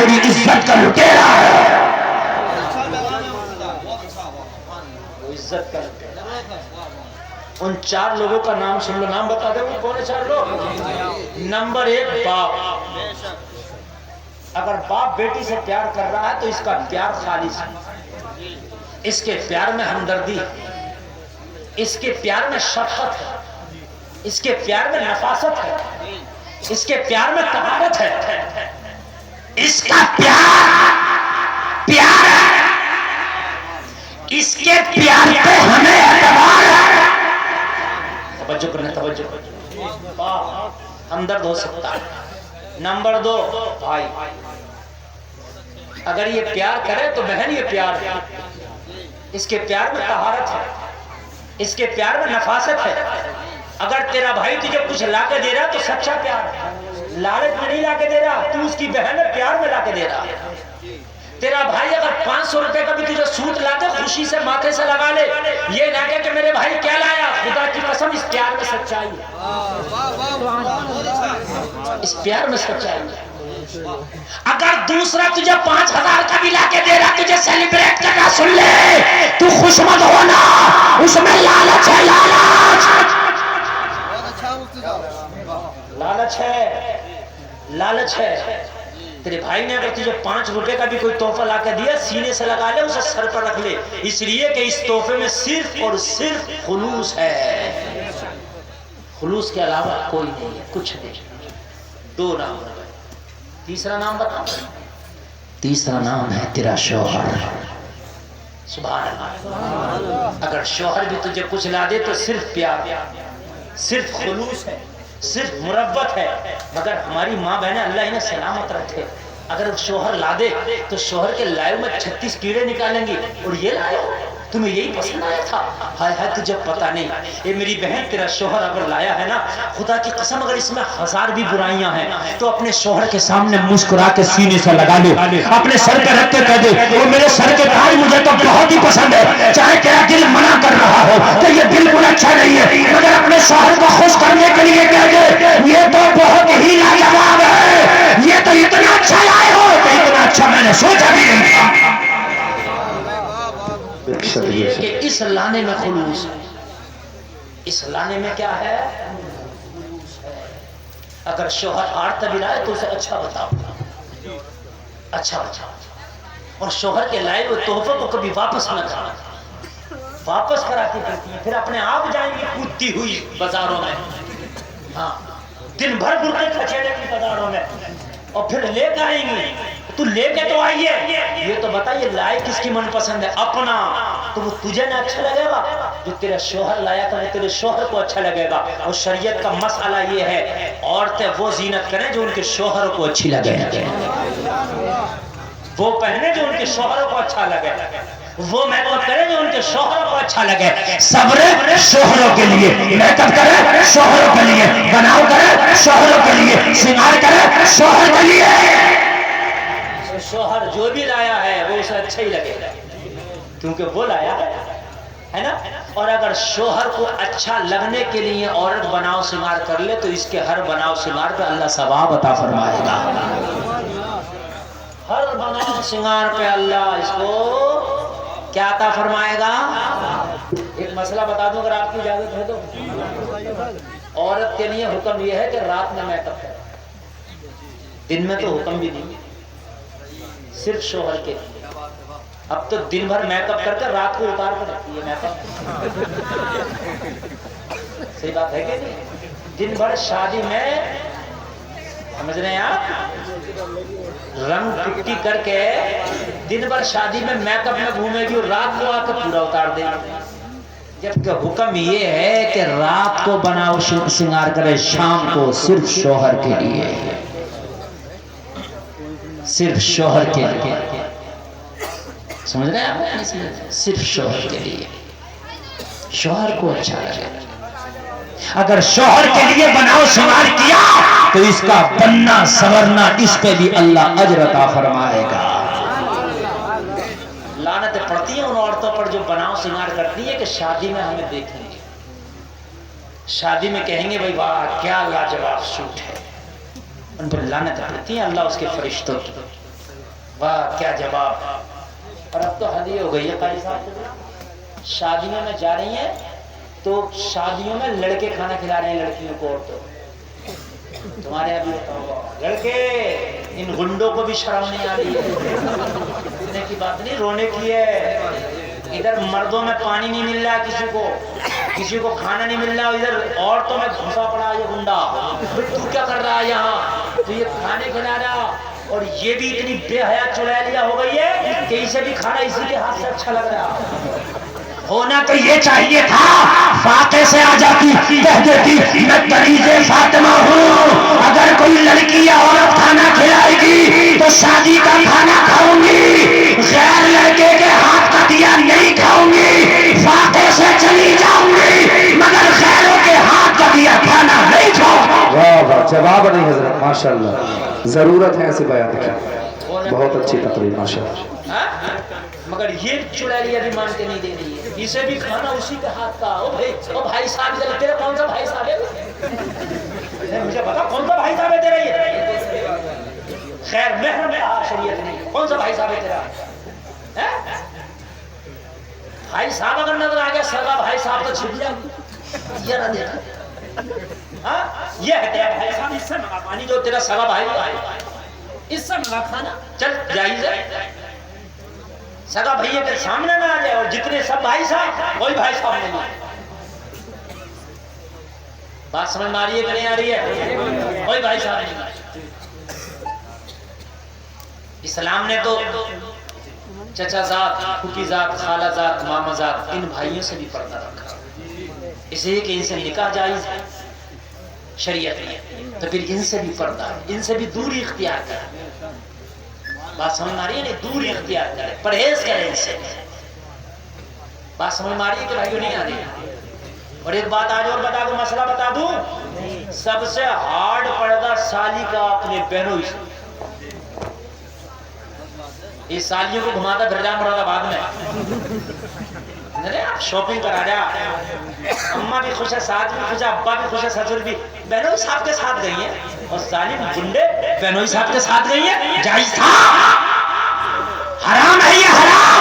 تیری عزت کا لٹیرا ہے. وہ عزت کا لٹیرا. ان 4 لوگوں کا نام سن لو. نام بتا دے. وہ کون ہے 4 لوگ؟ نمبر 1 باپ. اگر باپ بیٹی سے پیار کر رہا ہے تو اس کا پیار خالص ہے. اس کے پیار میں ہمدردی ہے. اس کے پیار میں شفقت ہے. اس کے پیار میں نفاست ہے. اس کے پیار میں طہارت ہے. اس کا پیار ہے. اس کے پیار پہ ہمیں اعتبار ہے. توجہ کرنا. توجہ. باپ ہمدرد ہو سکتا ہے. نمبر 2 بھائی. اگر یہ پیار کرے تو بہن یہ پیار ہے. اس کے پیار میں طہارت ہے. اس کے پیار میں نفاست ہے. اگر تیرا بھائی تجھے کچھ لا کے دے رہا تو سچا پیار ہے. لالچ میں نہیں لا کے دے رہا. تو اس کی بہن ہے پیار میں لا کے دے رہا. تیرا بھائی اگر 500 روپے کا بھی تجھے سوٹ لا دے خوشی سے ماتھے سے لگا لے. یہ نہ کہ میرے بھائی کیا لایا. خدا کی قسم اس پیار میں سچائی ہے. اس پیار میں سچائی ہے. اگر دوسرا تجھے 5000 کا بھی لا کے دے رہا تجھے سیلیبریٹ کرنا سن لے تو خوش مت ہونا. اس میں لالچ ہے. لالچ ہے. لالچ ہے. تیرے بھائی نے اگر تجھے 5 روپے کا بھی کوئی تحفہ لا کے دیا سینے سے لگا لے. اسے سر پر رکھ لے. اس لیے کہ اس تحفے میں صرف اور صرف خلوص ہے. خلوص کے علاوہ کوئی نہیں ہے. کچھ نہیں. 2 نام ہے. تیسرا نام بتا. تیسرا نام ہے تیرا شوہر. سبحان اللہ. اگر شوہر بھی تجھے کچھ لا دے تو صرف پیار, صرف خلوص ہے, صرف مربت ہے. مگر ہماری ماں بہنیں اللہ انہیں سلامت رکھے, اگر شوہر لا دے تو شوہر کے لائیو میں 36 کیڑے نکالیں گی. اور یہ لائیو تمہیں یہی پسند آیا تھا. ہائے ہائے تجھے پتہ نہیں. یہ میری بہن تیرا شوہر اگر لایا ہے نا خدا کی قسم اگر اس میں 1000 بھی برائیاں ہیں تو اپنے شوہر کے سامنے مسکرا کے سینے سے لگا لے. اپنے سر پہ رکھ کے کہہ دے وہ میرے سر کے تاج مجھے تو بہت ہی پسند ہے. چاہے تیرا دل منع کر رہا ہو کہ یہ بالکل اچھا نہیں ہے مگر اپنے شوہر کو خوش کرنے کے لیے کہہ دے یہ تو بہت ہی لاجواب ہے. یہ تو اتنا اچھا لائے ہو کہ اتنا اچھا میں نے سوچا بھی نہیں تھا. اس لیے کہ اس لانے میں خلوص ہے. اس لانے میں کیا ہے؟ اگر شوہر آرت بھی لائے تو اسے اچھا بتاؤ, اچھا بتاؤ. اور شوہر کے لائے ہوئے تحفے کو کبھی واپس نہ کرنا. واپس کراتی پڑتی ہے پھر اپنے آپ جائیں گی کودتی ہوئی بازاروں میں. ہاں دن بھر برقعے کھچیڑے کی بازاروں میں اور پھر لے کے آئیں گی. تو لے کے تو آئیے. یہ تو بتائیے لائے کس کی من پسند ہے؟ اپنا. تو وہ تجھے نہ اچھا لگے گا. جو تیرا شوہر لایا تھا وہ تیرے شوہر کو اچھا لگے گا. اور شریعت کا مسئلہ یہ ہے عورتیں وہ زینت کریں جو ان کے شوہر کو اچھی لگے, وہ پہنے جو ان کے شوہر کو اچھا لگے, وہ میک اپ کرے جو ان کے شوہر کو اچھا لگے. صبر شوہروں کے لیے, میک اپ کرے شوہروں کے لیے, بناؤ کرے شوہروں کے لیے, سنگار کرے شوہر کے لیے. شوہر جو بھی لایا ہے وہ اسے اچھا ہی لگے گا کیونکہ وہ لایا ہے نا. اور اگر شوہر کو اچھا لگنے کے لیے عورت بناؤ سنگار کر لے تو اس کے ہر بناؤ سنگار پہ اللہ ثواب عطا فرمائے گا. ہر بناؤ سنگار پہ اللہ اس کو کیا عطا فرمائے گا. ایک مسئلہ بتا دوں اگر آپ کی اجازت ہے تو. عورت کے لیے حکم یہ ہے کہ رات میں میک اپ کرے, دن میں تو حکم بھی نہیں, صرف شوہر کے لیے. اب تو دن بھر میک اپ کر کے رات کو اتار کے رکھتی ہے میک اپ. صحیح بات ہے کہ نہیں؟ دن بھر شادی میں سمجھ رہے ہیں آپ رنگ پٹی کر کے دن بھر شادی میں میک اپ میں گھومے گی اور رات کو آ کے پورا اتار دے گی. جبکہ حکم یہ ہے کہ رات کو بناؤ سنگار کرے, شام کو صرف شوہر کے لیے, صرف شوہر کے لیے. سمجھ رہے ہیں آپ؟ صرف شوہر کے لیے, شوہر کو اچھا لگے. اگر شوہر کے لیے بناؤ سنگار کیا تو اس کا بننا سورنا اس پہ بھی اللہ اجر عطا فرمائے گا. لعنتیں پڑتی ہیں ان عورتوں پر جو بناؤ سنگار کرتی ہے کہ شادی میں ہمیں دیکھیں گے, شادی میں کہیں گے بھائی واہ کیا لاجواب سوٹ ہے. ان پر لعنتیں پڑتی ہیں اللہ اس کے فرشتوں کی. واہ کیا جواب. اور اب تو حد ہی ہو گئی ہے قاری صاحب. شادیوں میں جا رہی ہیں تو شادیوں میں لڑکے کھانا کھلا رہے ہیں لڑکیوں کو. اور تو تمہارے یہاں بھی ہوتا ہوگا. لڑکے ان گنڈوں کو بھی شرم نہیں آ رہی ہے. رونے کی بات نہیں، رونے کی ہے. ادھر مردوں میں پانی نہیں مل رہا کسی کو کھانا نہیں مل رہا. ادھر عورتوں میں گھسا پڑا یہ گنڈا. تو کیا کر رہا ہے یہاں؟ تو یہ کھانے کھلا رہا. اور یہ بھی اتنی بے حیا چڑیلیا ہو گئی ہے کہ اسے بھی کھانا اسی کے ہاتھ سے اچھا لگ رہا. ہونا تو یہ چاہیے تھا فاقے سے آ جاتی کہہ دیتی میں کنیزِ فاطمہ ہوں. اگر کوئی لڑکی یا عورت کھانا کھلائے گی تو شادی کا کھانا کھاؤں گی، غیر لڑکے کے ہاتھ کا دیا نہیں کھاؤں گی. فاقے سے چلی جاؤں گی مگر غیروں کے ہاتھ کا دیا کھانا نہیں کھاؤں گی. واہ واہ، جواب نہیں حضرت، ماشاءاللہ. ضرورت ہے ایسے بیان کی. بہت اچھی تقریر ماشاءاللہ. مگر یہ چڑیلیا بھی مان کے نہیں دے رہی ہے. اسے بھی کھانا اسی کے ہاتھ کا. او بھائی صاحب ادھر تیرا کون سا بھائی صاحب ہے؟ مجھے بتا کون سا بھائی صاحب ہے تیرا؟ یہ خیر محرم ہے شریعت نہیں. کون سا بھائی صاحب ہے تیرا؟ بھائی صاحب اگر نظر آ گیا سگا بھائی صاحب تو چھپ جائے. یہ نہ دیکھا یہ ہے تیرا بھائی صاحب. اس سے منگا پانی جو تیرا سگا بھائی اس سے منگا کھانا. چل جائز ہے. سگا بھائی کے سامنے نہ آ جائے. اور جتنے سب بھائی صاحب کوئی بھائی صاحب نہیں ہے. بات سمجھ میں آ رہی ہے کہ نہیں آ رہی ہے؟ کوئی بھائی صاحب نہیں. اسلام نے تو چچا ذات، پھوپھی ذات، خالہ ذات، ماما ذات ان بھائیوں سے بھی پردہ رکھا. اس لیے کہ ان سے نکاح جائز ہے شریعت میں. تو پھر ان سے بھی پردہ، ان سے بھی دوری اختیار کرے. بات سمجھ میں آ رہی ہے؟ نہیں دوری اختیار کرے، پرہیز کرے ان سے. بات سمجھ میں آ رہی ہے کہ بھائیو نہیں آ رہی ہے؟ اور ایک بات آج اور بتا دوں، مسئلہ بتا دوں. سب سے ہارڈ پردہ سالی کا اپنے بہنوں سے. یہ سالیوں کو گھماتا پھر جا مراد آباد میں شاپنگ کرا رہا. اماں بھی خوش ہے، ساتھ بھی خوش ہے، ابا بھی خوش ہے، سسر بھی. بہنوں صاحب کے ساتھ گئی ہیں. اور سالی گنڈے بہنوں صاحب کے ساتھ گئی ہیں. جائز تھا. حرام ہے یہ حرام.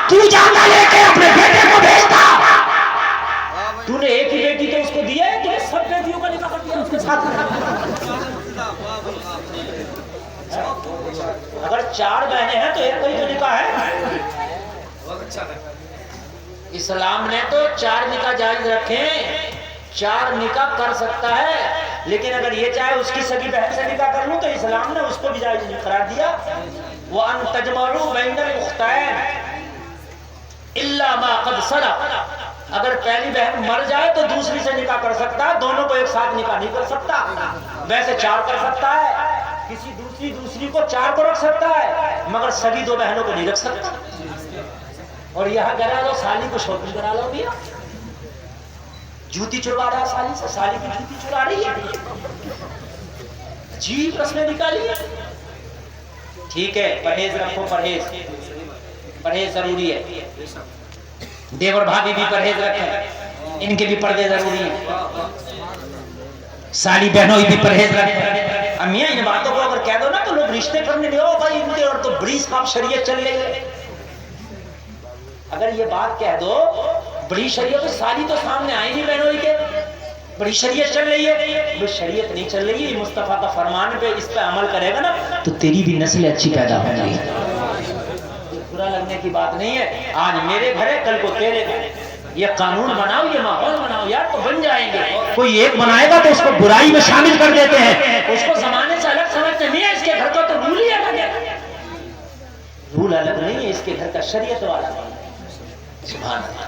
تو جاتا لے کے اپنے بیٹے کو بھیجتا. تو نے ایک ہی بیٹی تو اس کو دیا ہے، تو نے سب بیٹیوں کا نکاح کر دیا اس کے ساتھ. اگر 4 بہنیں ہیں تو ایک کوئی تو نکاح ہے. اسلام نے تو 4 نکاح جائز رکھے. 4 نکاح کر سکتا ہے. لیکن اگر یہ چاہے اس کی سگی بہن سے نکاح کر لوں تو اسلام نے اس کو بھی جائز نہیں قرار دیا. وَأَن تَجْمَعُوا بَيْنَ الْأُخْتَيْنِ إِلَّا مَا قَدْ سَلَفَ. اگر پہلی بہن مر جائے تو دوسری سے نکاح کر سکتا ہے. دونوں کو ایک ساتھ نکاح نہیں کر سکتا. ویسے 4 کر سکتا ہے. کسی دوسری کو 4 کو رکھ سکتا ہے مگر سگی 2 بہنوں کو نہیں رکھ سکتا. اور یہاں کرا لو سالی کو شاپنگ کرا لو. بھی جوتی چروا رہا سالی سے، سالی کی جوتی چرا رہی ہے. جی رسمیں نکالی ہے. ٹھیک ہے پرہیز رکھو. پرہیز ضروری ہے. دیور بھابھی بھی پرہیز رکھیں، ان کے بھی پردے ضروری ہیں. سالی بہنوں بھی پرہیز رکھیں. امیاں ان باتوں کو اگر کہہ دو نا تو لوگ رشتے کرنے میں بھائی ان کے اور تو بڑی صاحب شریعت چل رہی ہے. اگر یہ بات کہہ دو بڑی شریعت، تو سالی تو سامنے آئی نہیں بہنوں کے. بڑی شریعت چل رہی ہے. وہ شریعت نہیں چل رہی ہے، مصطفیٰ کا فرمان پہ اس پہ عمل کرے گا نا تو تیری بھی نسل اچھی پیدا ہو گئی. برا لگنے کی بات نہیں ہے. آج میرے گھر ہے، کل کو تیرے گھر. یہ قانون بناؤ، یہ ماحول بناؤ یار، تو بن جائیں گے. کوئی ایک بنائے گا تو اس کو برائی میں شامل کر دیتے ہیں. اس کو زمانے سے الگ سمجھتے نہیں ہے. اس کے گھر کا تو رول ہی الگ ہے. رول الگ نہیں ہے، اس کے گھر کا شریعت والا. سبحان اللہ.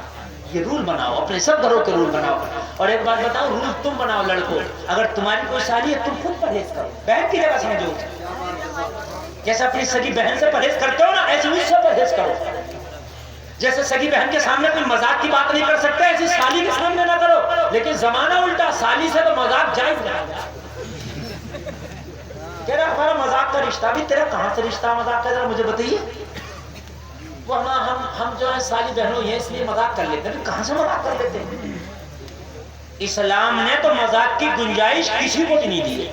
یہ رول بناؤ، اپنے سب گھروں کے رول بناؤ. اور ایک بات بتاؤ، رول تم بناؤ لڑکوں. اگر تمہاری کوئی سالی ہے تم خود پرہیز کرو. بہن کی جگہ سمجھو. جیسے اپنی سگی بہن سے پرہیز کرتے ہو نا، ایسے اس سے پرہیز کرو. جیسے سگی بہن کے سامنے کوئی مذاق کی بات نہیں کر سکتا، ایسی سالی کے سامنے نہ کرو. لیکن زمانہ الٹا، سالی سے تو مذاق جائز نہیں. تیرا ہمارا مذاق کا رشتہ بھی، تیرا کہاں سے رشتہ مذاق کا، ذرا مجھے بتائیے. وہ ہم جو ہے سالی بہنوں یہ اس لیے مذاق کر لیتے ہیں. کہاں سے مذاق کر لیتے ہیں؟ اسلام نے تو مذاق کی گنجائش کسی کو بھی نہیں دی.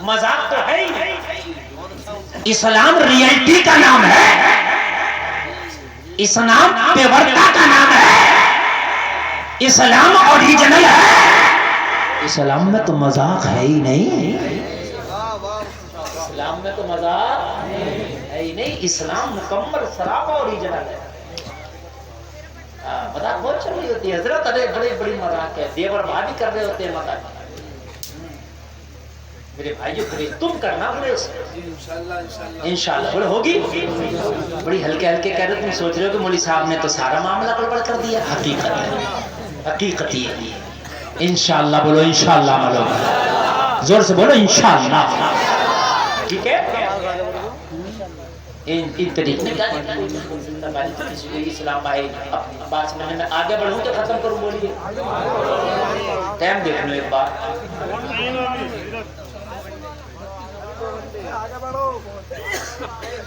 مذاق تو ہے ہی نہیں. اسلام ریئلٹی کا نام ہے، اسلام پیورتا کا نام ہے، اسلام اوریجنل ہے۔ اسلام میں تو مذاق ہے ہی نہیں، اسلام میں تو مذاق ہے ہی نہیں، اسلام مکمل سراپا اوریجنل ہے۔ مذاق بہت چل رہی ہوتی ہے حضرت، ارے بڑی بڑی مذاق ہے، دیور بھابھی کر رہے ہوتے ہیں مذاق۔ میرے بھائیو تم کرنا بڑے انشاءاللہ بڑے ہوگی، بڑی ہلکے ہلکے کہہ رہے، تم سوچ رہے ہو کہ مولوی صاحب نے تو سارا معاملہ گڑبڑ کر دیا۔ حقیقت ہے، حقیقت یہ ہے۔ انشاءاللہ بولو، انشاءاللہ بولو، زور سے بولو انشاءاللہ۔ ٹھیک ہے، ان طریقے میں اسلام بھائی بات سمجھنے میں آگے بڑھوں کہ ختم کروں؟ بولیے، ٹائم دیکھ لو ایک بار۔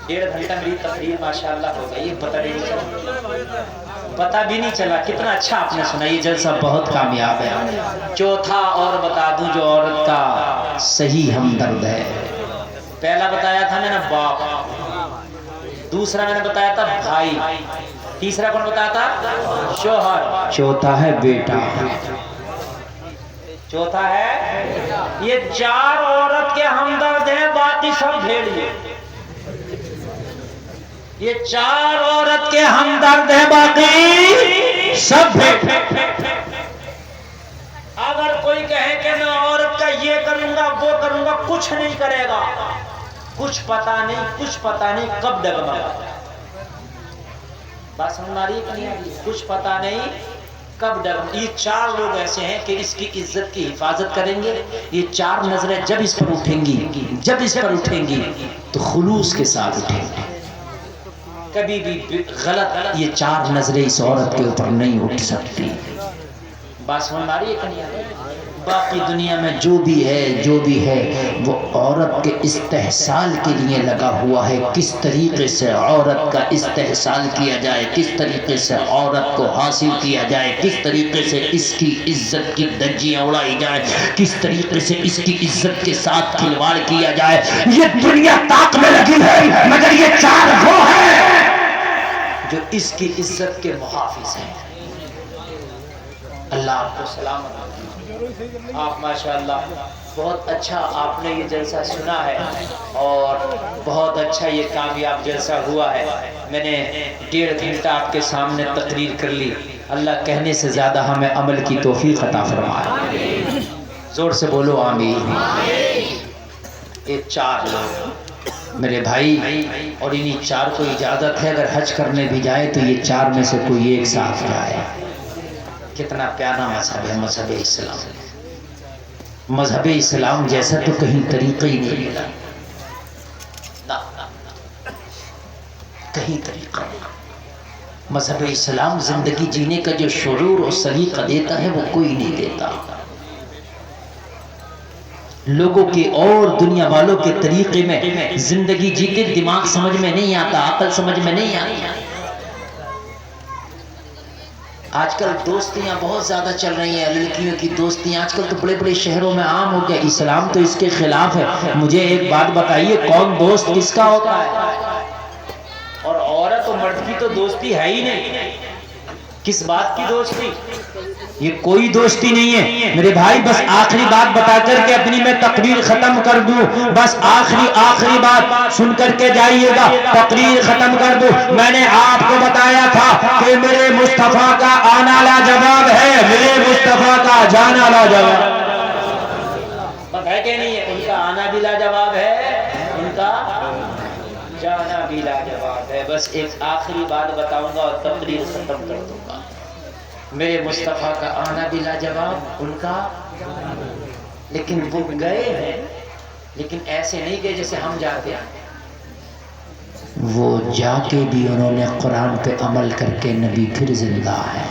1.5 گھنٹہ میری تقریر ماشاءاللہ ہو گئی، پتہ بھی نہیں چلا کتنا اچھا آپ نے سنا۔ یہ جلسہ بہت کامیاب ہے۔ چوتھا اور بتا دوں جو عورت کا صحیح ہمدرد ہے، پہلا بتایا تھا میں نے باپ، دوسرا میں نے بتایا تھا بھائی، تیسرا کون بتایا تھا؟ شوہر، چوتھا ہے بیٹا، چوتھا ہے یہ 4 عورت کے ہمدرد ہیں، باقی سب بھیڑیے۔ یہ 4 عورت کے ہمدرد ہیں، باقی سب بھیڑیے۔ اگر کوئی کہے کہ میں عورت کا یہ کروں گا وہ کروں گا، کچھ نہیں کرے گا، کچھ پتا نہیں کب ڈگمگا۔ بات سمجھ آ رہی ہے کہ نہیں؟ کچھ پتا نہیں کب ڈگمگا۔ یہ 4 لوگ ایسے ہیں کہ اس کی عزت کی حفاظت کریں گے۔ یہ 4 نظریں جب اس پر اٹھیں گی تو خلوص کے ساتھ اٹھیں گے، کبھی بھی غلط یہ 4 نظریں اس عورت کے اوپر نہیں اٹھ سکتی۔ بات سمجھ آ رہی ہے کہ نہیں؟ باقی دنیا میں جو بھی ہے وہ عورت کے استحصال کے لیے لگا ہوا ہے۔ کس طریقے سے عورت کا استحصال کیا جائے، کس طریقے سے عورت کو حاصل کیا جائے، کس طریقے سے اس کی عزت کی دھجیاں اڑائی جائے، کس طریقے سے اس کی عزت کے ساتھ کھلواڑ کیا جائے، یہ دنیا طاق میں لگی ہے، مگر یہ 4 وہ ہیں جو اس کی عزت کے محافظ ہیں۔ اللہ آپ کو سلامت رکھے۔ آپ ماشاءاللہ بہت اچھا آپ نے یہ جلسہ سنا ہے اور بہت اچھا یہ کامیاب جلسہ ہوا ہے۔ میں نے 1.5 گھنٹہ آپ کے سامنے تقریر کر لی، اللہ کہنے سے زیادہ ہمیں عمل کی توفیق عطا فرمائے۔ زور سے بولو آمین۔ یہ 4 لوگ میرے بھائی، اور انہی 4 کو اجازت ہے اگر حج کرنے بھی جائے تو یہ 4 میں سے کوئی ایک ساتھ جائے۔ کتنا پیارا مذہب ہے مذہب اسلام۔ مذہب اسلام جیسا تو کہیں طریقہ ہی نہیں ملا، کہیں طریقہ نہیں۔ مذہب اسلام زندگی جینے کا جو شعور اور سلیقہ دیتا ہے وہ کوئی نہیں دیتا۔ لوگوں کے اور دنیا والوں کے طریقے میں زندگی جیتے دماغ سمجھ میں نہیں آتا، عقل سمجھ میں نہیں آتی۔ آج کل دوستیاں بہت زیادہ چل رہی ہیں، لڑکیوں کی دوستیاں آج کل تو بڑے بڑے شہروں میں عام ہو گیا۔ اسلام تو اس کے خلاف ہے۔ مجھے ایک بات بتائیے، کون دوست کس کا ہوتا ہے؟ اور عورت و مرد کی تو دوستی ہے ہی نہیں، کس بات کی دوستی؟ یہ کوئی دوستی نہیں ہے میرے بھائی۔ بس آخری بات بتا کر کے اپنی میں تقریر ختم کر دوں، بس آخری بات سن کر کے جائیے گا، تقریر ختم کر دوں۔ میں نے آپ کو بتایا تھا کہ میرے مصطفیٰ کا آنا لاجواب ہے، میرے مصطفیٰ کا جانا لاجواب ہے کہ نہیں ہے؟ ان کا آنا بھی لاجواب ہے، ان کا جانا بھی لاجواب ہے۔ بس ایک آخری بات بتاؤں گا اور تقریر ختم کر دوں گا۔ میرے مصطفیٰ کا آنا بھی لاجواب، ان کا، لیکن وہ گئے ہیں، لیکن ایسے نہیں گئے جیسے ہم جاتے ہیں۔ وہ جا کے بھی انہوں نے قرآن پہ عمل کر کے نبی پھر زندہ ہے،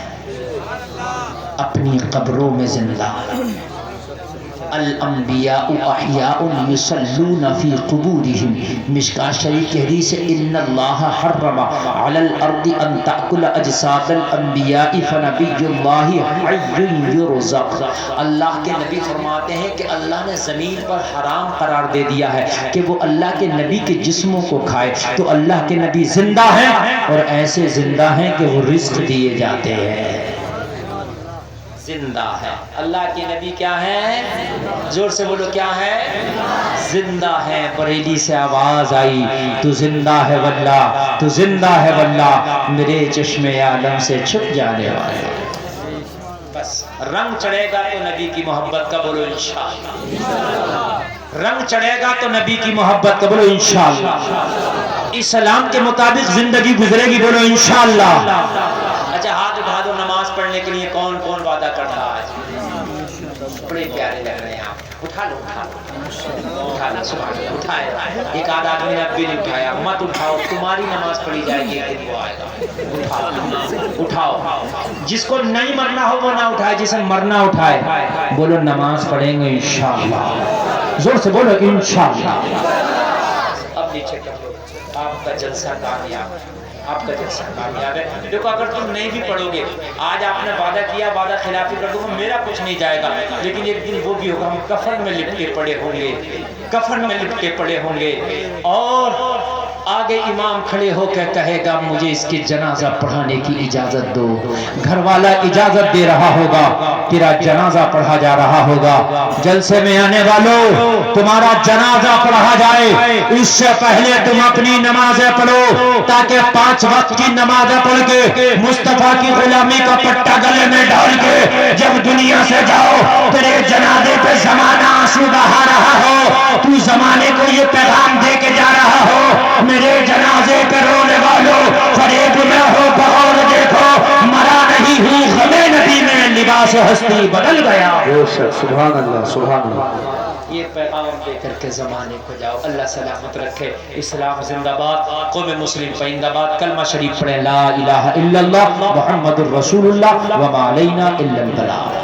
اپنی قبروں میں زندہ ہے۔ الانبیاء احیاء یصلون فی قبورہم، مشکاۃ شریف کی حدیث ہے ان اللہ حرم علی الارض ان تأکل اجساد الانبیاء فنبی اللہ حی یرزق، اللہ کے نبی فرماتے ہیں کہ اللہ نے زمین پر حرام قرار دے دیا ہے کہ وہ اللہ کے نبی کے جسموں کو کھائے، تو اللہ کے نبی زندہ ہیں اور ایسے زندہ ہیں کہ وہ رزق دیے جاتے ہیں، زندہ ہے۔ اللہ کے نبی کیا ہے؟ زور سے بولو کیا ہے؟ زندہ ہے۔ بریلی سے آواز آئی تو زندہ ہے واللہ، تو زندہ ہے واللہ، میرے چشم عالم سے چھپ جانے والے۔ بس رنگ چڑھے گا تو نبی کی محبت کا، بولو انشاءاللہ۔ رنگ چڑھے گا تو نبی کی محبت کا، بولو انشاءاللہ۔ اسلام کے مطابق زندگی گزرے گی، بولو انشاءاللہ۔ اچھا ہاتھ اٹھا دو، نماز پڑھنے کے لیے کون کون وعدہ کر رہا ہے؟ بڑے پیارے لگ رہے ہیں آپ، اٹھا لو اٹھا لو اٹھا لو، سبحان اللہ، اٹھائے۔ ایک آدھ آدمی نے اب بھی نہیں اٹھایا، مت اٹھاؤ، تمہاری نماز پڑھی جائے گی، ایک دن وہ آئے گا۔ اٹھاؤ، جس کو نہیں مرنا ہو وہ نہ اٹھائے، جسے مرنا اٹھائے، بولو نماز پڑھیں گے انشاءاللہ، زور سے بولو انشاءاللہ۔ اب نیچے کر لو، آپ کا جلسہ کامیاب ہے، آپ کا جلسہ کامیاب ہے۔ دیکھو اگر تم نہیں بھی پڑھو گے، آج آپ نے وعدہ کیا، وعدہ خلافی کر دوں گا، میرا کچھ نہیں جائے گا، لیکن ایک دن وہ بھی ہوگا، ہم کفن میں لپٹے پڑے ہوں گے، کفن میں لپٹے پڑے ہوں گے، اور آگے امام کھڑے ہو کے کہے گا مجھے اس کی جنازہ پڑھانے کی اجازت دو، گھر والا اجازت دے رہا ہوگا، تیرا جنازہ پڑھا جا رہا ہوگا۔ جلسے میں آنے والوں، تمہارا جنازہ پڑھا جائے اس سے پہلے تم اپنی نمازیں پڑھو، تاکہ 5 وقت کی نمازیں پڑھ کے مصطفیٰ کی غلامی کا پٹا گلے میں ڈال کے جب دنیا سے جاؤ، تیرے جنازے پہ زمانہ آنسو بہا رہا ہو، تو زمانے کو یہ پیغام دے کے جا رہا ہو، میرے جنازے پہ رونے والوں فریب نہ ہو، بغور دیکھو مرا نہیں ہوں، غم نبی میں لباس ہستی بدل گیا۔ سبحان اللہ سبحان اللہ۔ یہ پیغام لے کر کے زمانے کو جاؤ، اللہ سلامت رکھے۔ اسلام زندہ باد، قوم مسلم پائندہ باد۔ کلمہ شریف پڑھیں، لا الہ الا اللہ محمد الرسول اللہ وما علینا الا البلاغ۔